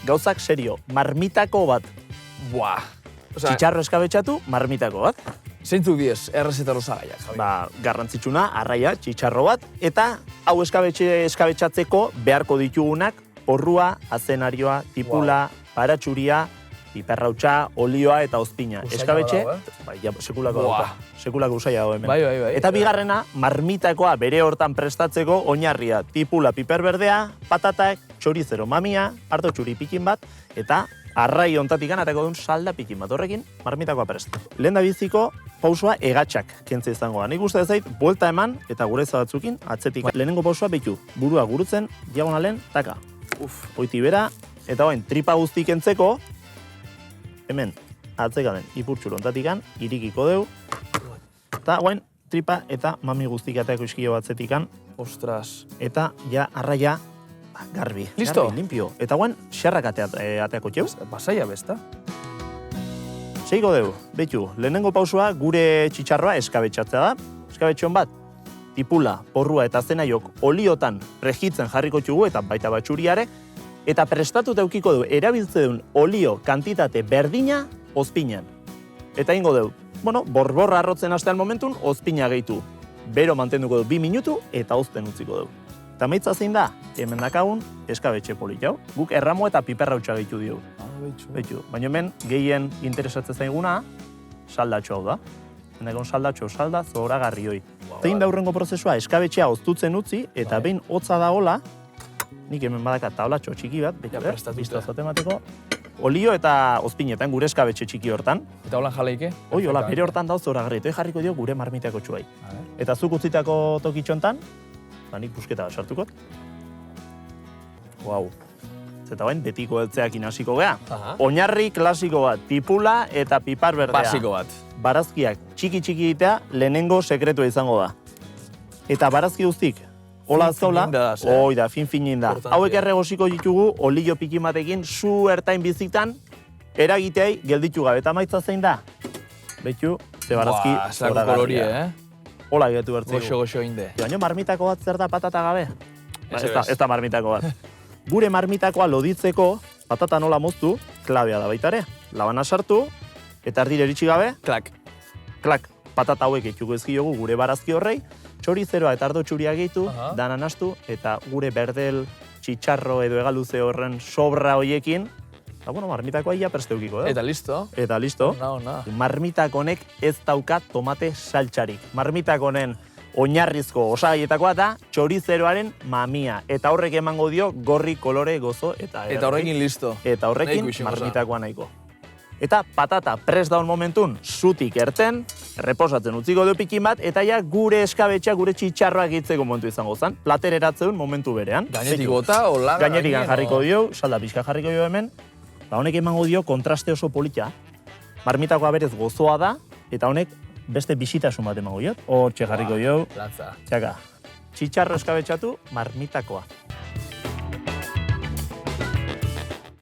gauzak serio, marmitako bat. Buah. Osea, Txitxarro eskabetxatu, marmitako bat. zeintzuk diez, errezeta osagaiak, Javi? Garrantzitsuna, arraia, txitxarro bat, eta hau eskabetxatzeko beharko ditugunak, porrua, azenarioa, tipula, paratxuria, piperrautxa, olioa eta ozpina. Usaina Eskabetxe, badago, sekulako Buah. dauka. Sekulako usaia dago hemen. Bai. Eta bigarrena, marmitakoa bere hortan prestatzeko oinarria, tipula, piperberdea, patatak, txorizero mamia, ardo txuri pikin bat, eta arrai ontatikan atako duen salda pikin bat. Horrekin, marmitakoa prest. Lehen da biziko, pausua egatxak kentze izango da. Nik uste zait, buelta eman eta gure batzukin atzetik. Lehenengo pausua behitu, burua gurutzen, diagonalen, taka. Hoiti bera, eta oain, tripa guzti kentzeko, hemen, atzekaden, ipurtxur ontatikan, irikiko deu, eta oain, tripa eta mami guztik ateako iskio batzetikan, Ostras. eta ja, arraia, garbi. Listo. Garbi, limpio. Eta oain, xerrak ateako txeu. Basaia besta. Seiko deu, behitu, lehenengo pausua gure txitxarroa eskabetxatzea da. Eskabetxon bat, tipula, porrua eta zenaiok oliotan prejitzen jarriko txugu eta baita batxuriare, eta prestatu eukiko du erabiltze duen olio kantitate berdina ozpinan. Eta ingo deu, borborra arrotzen hastean momentun, ozpina gehitu. Bero mantenduko du 2 minutu eta ozten utziko du. Eta maitza zein da, hemen dakagun eskabetxe polit hau. Guk erramo eta piperrautxa gehitu diogu. Beitu, baina hemen gehien interesatzen zaiguna, saldatxo hau da. Hemen saldatxo, salda, zoragarri hoi. Zein da hurrengo prozesua, eskabetxea oztutzen utzi, eta behin hotza da hola, nik hemen badaka tablatxo txiki bat, bizta zaten bateko, olio eta ozpinetan gure eskabetxe txiki hortan. Eta holan jaleike? Hoi, hola, bere hortan dauz zoragarri, eta jarriko dio gure marmitako txuai. Eta zuk utzitako tokitxontan, nik busketa bat sartukot. Wow. Eta bain, betiko heltzeakin hasiko gea. Oinarri klasiko bat, tipula eta pipar berdea. Basiko bat. Barazkiak txiki egitea lehenengo sekretua izango da. Eta barazki guztik, hola azkaula, hoi da, fin-finin da. Hauek erregosiko ditugu, olio pikin batekin, su ertain bizitan, eragiteai gelditu gabe. Eta maitza zein da? Behitu, ze barazki zelako kolorie, Hola getu bertzegu. Goxo inde. Baina marmitako bat zer da patata gabe? Ez da marmitako bat. Gure marmitakoa loditzeko, patata nola moztu, klabea da baita ere. Labana sartu, eta erdire eritxi gabe, klak, patata hauek etxuko ezkiogu gure barazki horrei, txorizeroa eta ardo txuria gehitu, danan astu, eta gure berdel, txitxarro edo egaluze horren sobra hoiekin, marmitakoa ia presteukiko, Eta listo. Eta listo. Marmitakonek ez dauka tomate saltxarik. Marmitakonen oinarrizko osagaietakoa da txorizeroaren mamia. Eta horrek emango dio gorri, kolore, gozo eta Eta horrekin listo. Eta horrekin marmitakoa nahiko. Eta patata prest daun momentun zutik ertzen, reposatzen utziko du pikin bat, eta ja gure eskabetxa, gure txitxarroak gitzeko momentu izango zen. Platereratzeun momentu berean. Gainetik gota, hola. Gainetik jarriko dio, salda pixka jarriko dio hemen. Honek emango dio kontraste oso polita. Marmitakoa berez gozoa da, eta honek beste bisitasun bat emango dio. Hortxe jarriko dio. Txaka, txitxarro eskabetxatu, marmitakoa.